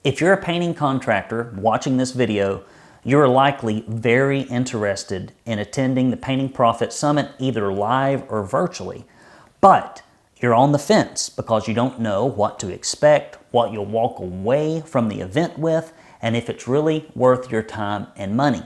If you're a painting contractor watching this video, you're likely very interested in attending the Painting Profit Summit either live or virtually, but you're on the fence because you don't know what to expect, what you'll walk away from the event with, and if it's really worth your time and money.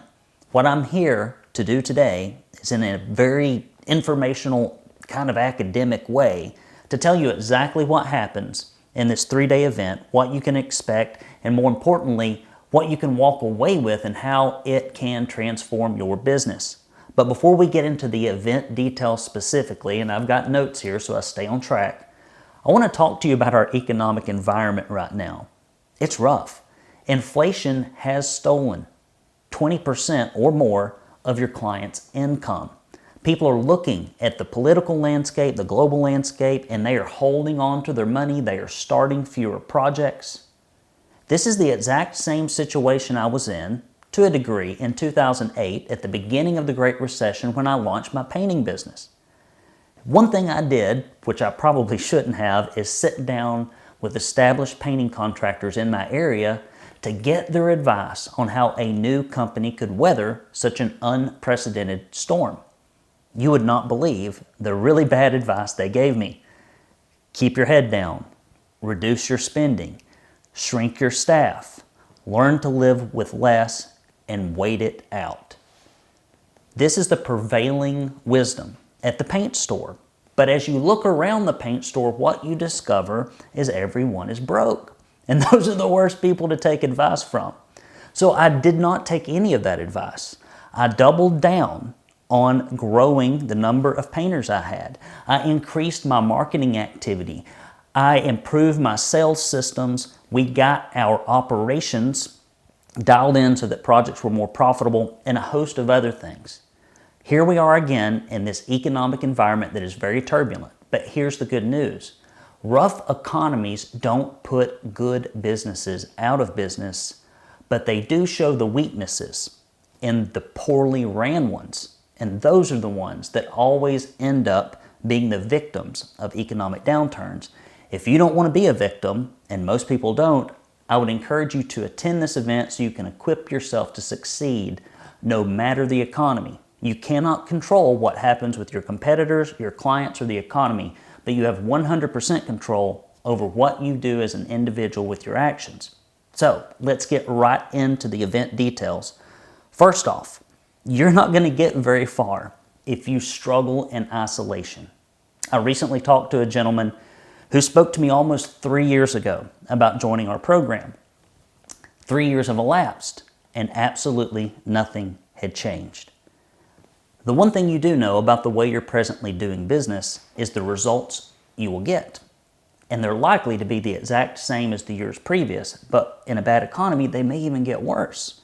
What I'm here to do today is in a very informational, kind of academic way to tell you exactly what happens in this 3-day event, what you can expect, and more importantly, what you can walk away with and how it can transform your business. But before we get into the event details specifically, and I've got notes here so I stay on track, I want to talk to you about our economic environment right now. It's rough. Inflation has stolen 20% or more of your client's income. People are looking at the political landscape, the global landscape, and they are holding on to their money. They are starting fewer projects. This is the exact same situation I was in, to a degree, in 2008 at the beginning of the Great Recession when I launched my painting business. One thing I did, which I probably shouldn't have, is sit down with established painting contractors in my area to get their advice on how a new company could weather such an unprecedented storm. You would not believe the really bad advice they gave me. Keep your head down, reduce your spending, shrink your staff, learn to live with less, and wait it out. This is the prevailing wisdom at the paint store. But as you look around the paint store, what you discover is everyone is broke. And those are the worst people to take advice from. So I did not take any of that advice. I doubled down on growing the number of painters I had. I increased my marketing activity. I improved my sales systems. We got our operations dialed in so that projects were more profitable, and a host of other things. Here we are again in this economic environment that is very turbulent. But here's the good news. Rough economies don't put good businesses out of business, but they do show the weaknesses in the poorly ran ones. And those are the ones that always end up being the victims of economic downturns. If you don't want to be a victim, and most people don't, I would encourage you to attend this event so you can equip yourself to succeed no matter the economy. You cannot control what happens with your competitors, your clients, or the economy, but you have 100% control over what you do as an individual with your actions. So let's get right into the event details. First off, you're not going to get very far if you struggle in isolation. I recently talked to a gentleman who spoke to me almost 3 years ago about joining our program. 3 years have elapsed, and absolutely nothing had changed. The one thing you do know about the way you're presently doing business is the results you will get. And they're likely to be the exact same as the years previous, but in a bad economy, they may even get worse.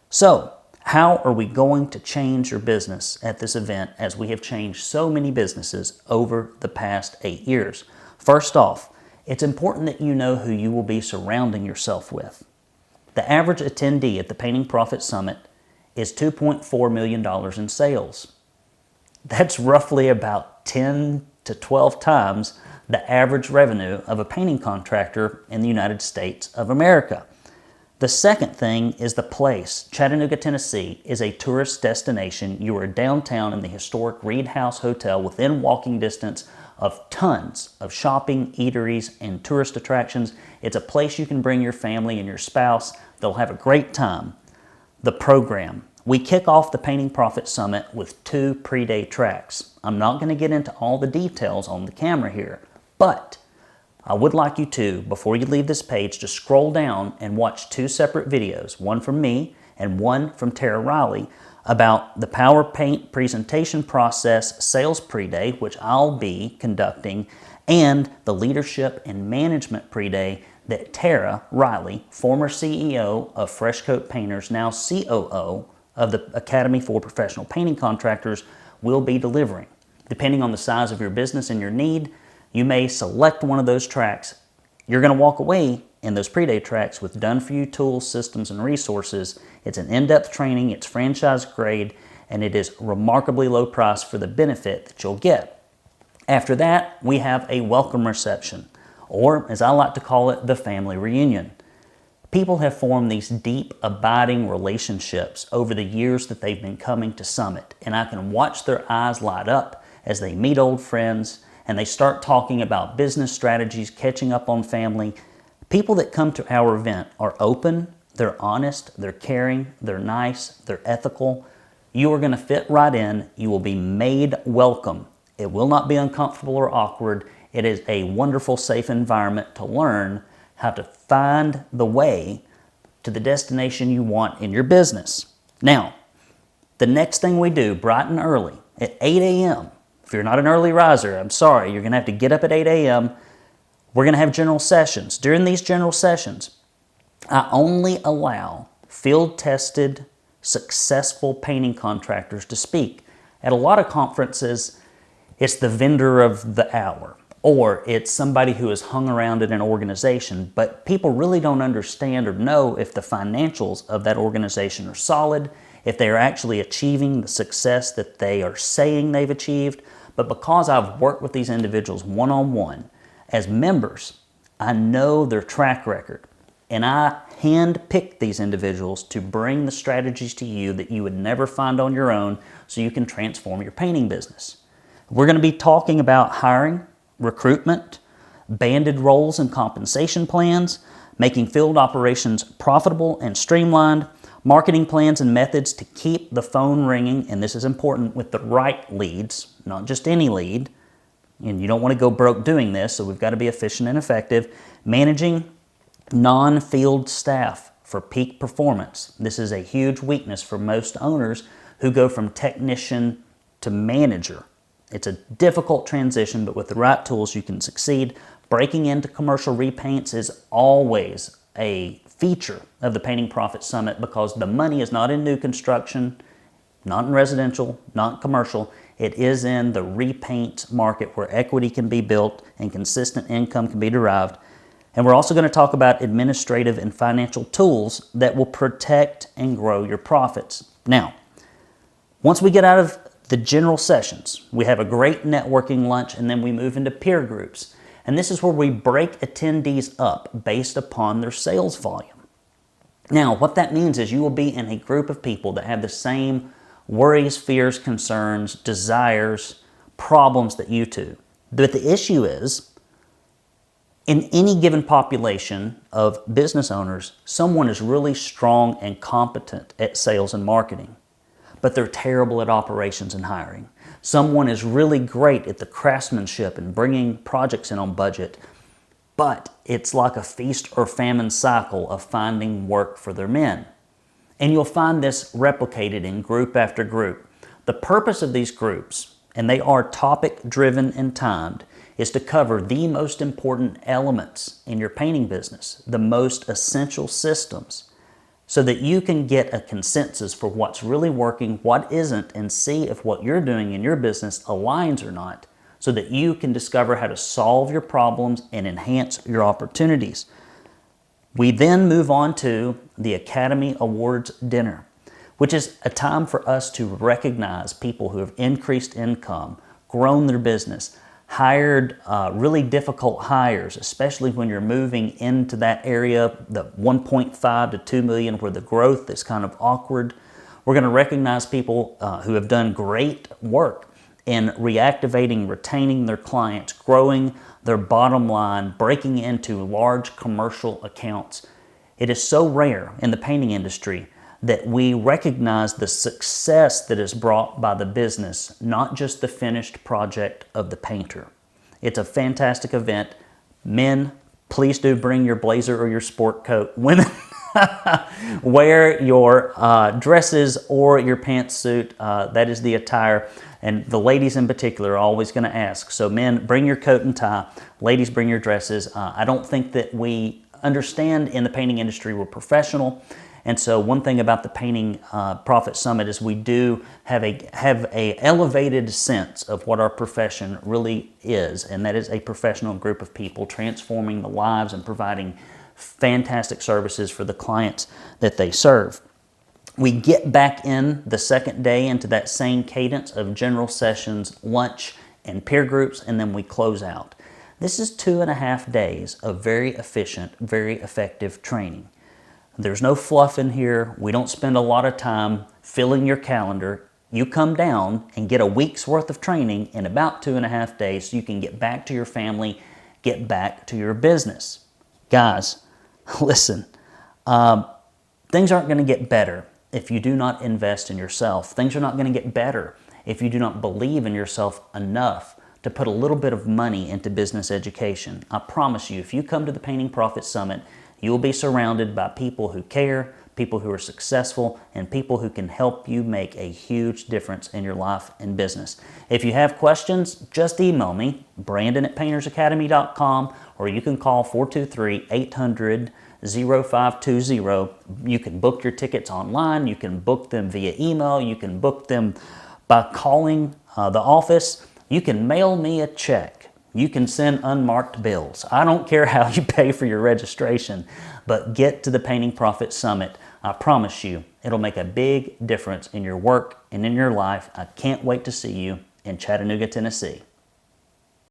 So, how are we going to change your business at this event as we have changed so many businesses over the past 8 years? First off, it's important that you know who you will be surrounding yourself with. The average attendee at the Painting Profit Summit is $2.4 million in sales. That's roughly about 10 to 12 times the average revenue of a painting contractor in the United States of America. The second thing is the place. Chattanooga, Tennessee is a tourist destination. You are downtown in the historic Reed House Hotel within walking distance of tons of shopping, eateries, and tourist attractions. It's a place you can bring your family and your spouse. They'll have a great time. The program. We kick off the Painting Profit Summit with 2 pre-day tracks. I'm not going to get into all the details on the camera here, but I would like you to, before you leave this page, to scroll down and watch 2 separate videos, one from me and one from Tara Riley, about the Power Paint presentation process sales pre-day, which I'll be conducting, and the leadership and management pre-day that Tara Riley, former CEO of Fresh Coat Painters, now COO of the Academy for Professional Painting Contractors, will be delivering. Depending on the size of your business and your need, you may select one of those tracks. You're going to walk away in those pre-day tracks with done-for-you tools, systems, and resources. It's an in-depth training, it's franchise grade, and it is remarkably low price for the benefit that you'll get. After that, we have a welcome reception, or as I like to call it, the family reunion. People have formed these deep, abiding relationships over the years that they've been coming to Summit, and I can watch their eyes light up as they meet old friends and they start talking about business strategies, catching up on family. People that come to our event are open, they're honest, they're caring, they're nice, they're ethical. You are going to fit right in. You will be made welcome. It will not be uncomfortable or awkward. It is a wonderful, safe environment to learn how to find the way to the destination you want in your business. Now, the next thing we do, bright and early, at 8 a.m., if you're not an early riser, I'm sorry, you're going to have to get up at 8 a.m. We're going to have general sessions. During these general sessions, I only allow field-tested, successful painting contractors to speak. At a lot of conferences, it's the vendor of the hour, or it's somebody who has hung around in an organization, but people really don't understand or know if the financials of that organization are solid, if they are actually achieving the success that they are saying they've achieved. But because I've worked with these individuals one-on-one as members, I know their track record, and I hand-pick these individuals to bring the strategies to you that you would never find on your own so you can transform your painting business. We're going to be talking about hiring, recruitment, banded roles and compensation plans, making field operations profitable and streamlined, marketing plans and methods to keep the phone ringing, and this is important, with the right leads, not just any lead, and you don't want to go broke doing this, so we've got to be efficient and effective, managing non-field staff for peak performance. This is a huge weakness for most owners who go from technician to manager. It's a difficult transition, but with the right tools you can succeed. Breaking into commercial repaints is always a feature of the Painting Profit Summit because the money is not in new construction, not in residential, not in commercial. It is in the repaint market where equity can be built and consistent income can be derived. And we're also going to talk about administrative and financial tools that will protect and grow your profits. Now, once we get out of the general sessions, we have a great networking lunch, and then we move into peer groups. And this is where we break attendees up based upon their sales volume. Now, what that means is you will be in a group of people that have the same worries, fears, concerns, desires, problems that you do. But the issue is, in any given population of business owners, someone is really strong and competent at sales and marketing, but they're terrible at operations and hiring. Someone is really great at the craftsmanship and bringing projects in on budget, but it's like a feast or famine cycle of finding work for their men. And you'll find this replicated in group after group. The purpose of these groups, and they are topic-driven and timed, is to cover the most important elements in your painting business, the most essential systems, so that you can get a consensus for what's really working, what isn't, and see if what you're doing in your business aligns or not, so that you can discover how to solve your problems and enhance your opportunities. We then move on to the Academy Awards Dinner, which is a time for us to recognize people who have increased income, grown their business, hired really difficult hires, especially when you're moving into that area, the 1.5 to 2 million, where the growth is kind of awkward. We're going to recognize people who have done great work in reactivating, retaining their clients, growing their bottom line, breaking into large commercial accounts. It is so rare in the painting industry that we recognize the success that is brought by the business, not just the finished project of the painter. It's a fantastic event. Men, please do bring your blazer or your sport coat. Women, wear your dresses or your pantsuit. That is the attire. And the ladies in particular are always going to ask. So men, bring your coat and tie. Ladies, bring your dresses. I don't think that we understand in the painting industry we're professional. And so one thing about the Painting Profit Summit is we do have a elevated sense of what our profession really is, and that is a professional group of people transforming the lives and providing fantastic services for the clients that they serve. We get back in the second day into that same cadence of general sessions, lunch, and peer groups, and then we close out. This is 2.5 days of very efficient, very effective training. There's no fluff in here. We don't spend a lot of time filling your calendar. You come down and get a week's worth of training in about 2.5 days so you can get back to your family, get back to your business. Guys, listen, things aren't going to get better if you do not invest in yourself. Things are not going to get better if you do not believe in yourself enough to put a little bit of money into business education. I promise you, if you come to the Painting Profit Summit, you will be surrounded by people who care, people who are successful, and people who can help you make a huge difference in your life and business. If you have questions, just email me, Brandon@paintersacademy.com, or you can call 423-800-0520. You can book your tickets online, you can book them via email, you can book them by calling the office, you can mail me a check. You can send unmarked bills. I don't care how you pay for your registration, but get to the Painting Profit Summit. I promise you, it'll make a big difference in your work and in your life. I can't wait to see you in Chattanooga, Tennessee.